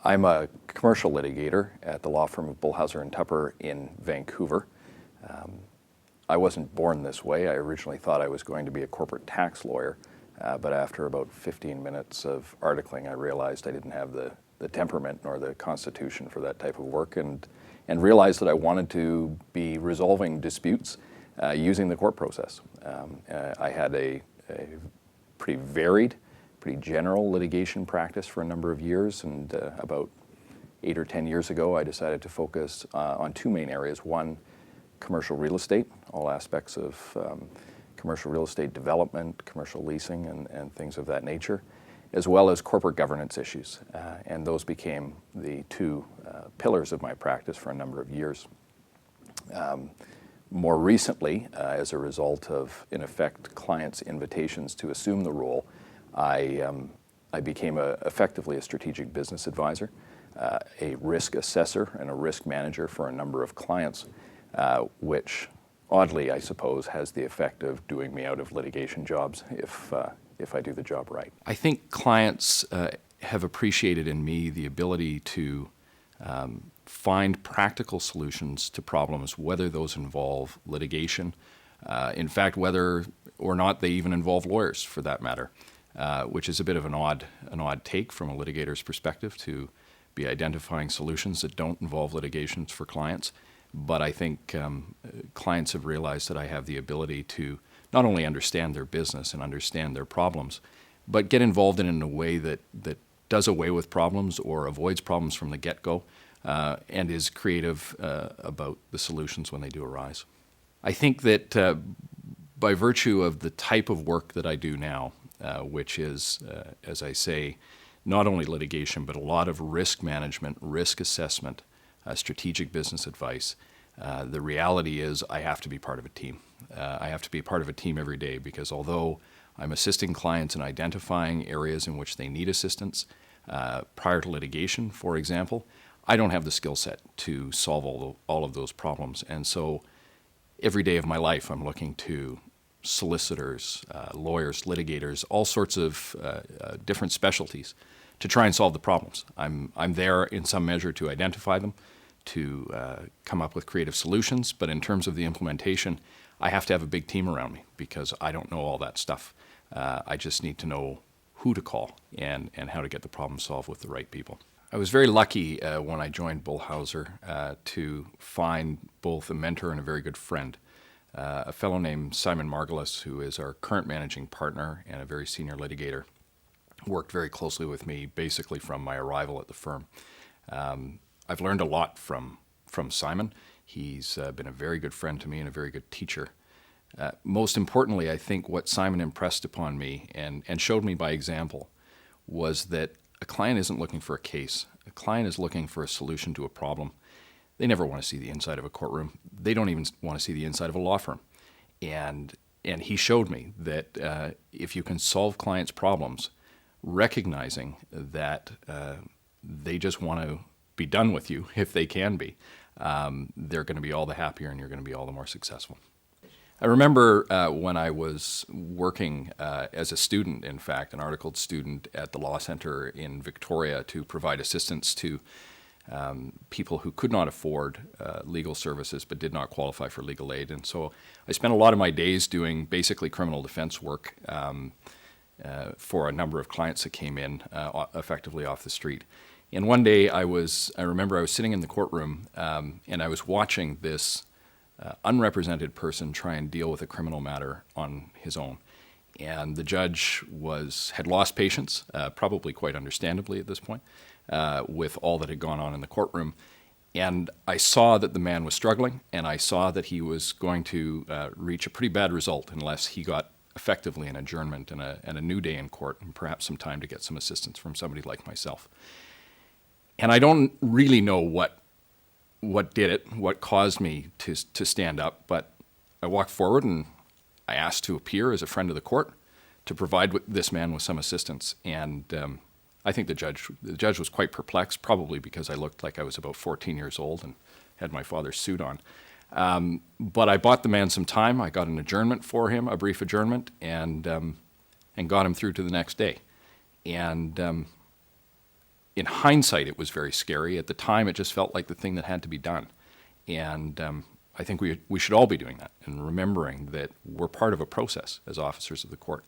I'm a commercial litigator at the law firm of Housser and Tupper in Vancouver. I wasn't born this way. I originally thought I was going to be a corporate tax lawyer, but after about 15 minutes of articling, I realized I didn't have the temperament nor the constitution for that type of work, and realized that I wanted to be resolving disputes using the court process. I had a pretty varied, pretty general litigation practice for a number of years, and about 8 or 10 years ago I decided to focus on two main areas. One, commercial real estate, all aspects of commercial real estate development, commercial leasing, and things of that nature, as well as corporate governance issues. And those became the two pillars of my practice for a number of years. More recently, as a result of, in effect, clients' invitations to assume the role, I became effectively a strategic business advisor, a risk assessor, and a risk manager for a number of clients, which oddly, I suppose, has the effect of doing me out of litigation jobs if I do the job right. I think clients have appreciated in me the ability to find practical solutions to problems, whether those involve litigation, in fact, whether or not they even involve lawyers, for that matter, which is a bit of an odd take from a litigator's perspective to be identifying solutions that don't involve litigations for clients. But I think clients have realized that I have the ability to not only understand their business and understand their problems, but get involved in a way that does away with problems or avoids problems from the get-go, and is creative about the solutions when they do arise. I think that by virtue of the type of work that I do now, which is, as I say, not only litigation, but a lot of risk management, risk assessment, strategic business advice, the reality is I have to be part of a team. I have to be part of a team every day, because although I'm assisting clients in identifying areas in which they need assistance prior to litigation, for example, I don't have the skill set to solve all of those problems. And so every day of my life I'm looking to solicitors, lawyers, litigators, all sorts of different specialties to try and solve the problems. I'm there in some measure to identify them, to come up with creative solutions, but in terms of the implementation, I have to have a big team around me because I don't know all that stuff. I just need to know who to call and how to get the problem solved with the right people. I was very lucky when I joined Bullhauser to find both a mentor and a very good friend. A fellow named Simon Margulis, who is our current managing partner and a very senior litigator, worked very closely with me basically from my arrival at the firm. I've learned a lot from Simon. He's been a very good friend to me and a very good teacher. Most importantly, I think what Simon impressed upon me and showed me by example was that a client isn't looking for a case. A client is looking for a solution to a problem. They never want to see the inside of a courtroom. They don't even want to see the inside of a law firm. And he showed me that if you can solve clients' problems, recognizing that they just want to be done with you, if they can be, they're going to be all the happier and you're going to be all the more successful. I remember when I was working as a student, in fact, an articled student at the Law Center in Victoria to provide assistance to people who could not afford legal services but did not qualify for legal aid. And so I spent a lot of my days doing basically criminal defense work for a number of clients that came in effectively off the street. And one day I remember I was sitting in the courtroom and I was watching this unrepresented person try and deal with a criminal matter on his own. And the judge had lost patience, probably quite understandably at this point, with all that had gone on in the courtroom. And I saw that the man was struggling, and I saw that he was going to reach a pretty bad result unless he got effectively an adjournment and a new day in court, and perhaps some time to get some assistance from somebody like myself. And I don't really know what did it, what caused me to stand up, but I walked forward and I asked to appear as a friend of the court to provide this man with some assistance. And I think the judge was quite perplexed, probably because I looked like I was about 14 years old and had my father's suit on. But I bought the man some time. I got an adjournment for him, a brief adjournment, and got him through to the next day. And in hindsight, it was very scary. At the time, it just felt like the thing that had to be done. And I think we should all be doing that and remembering that we're part of a process as officers of the court.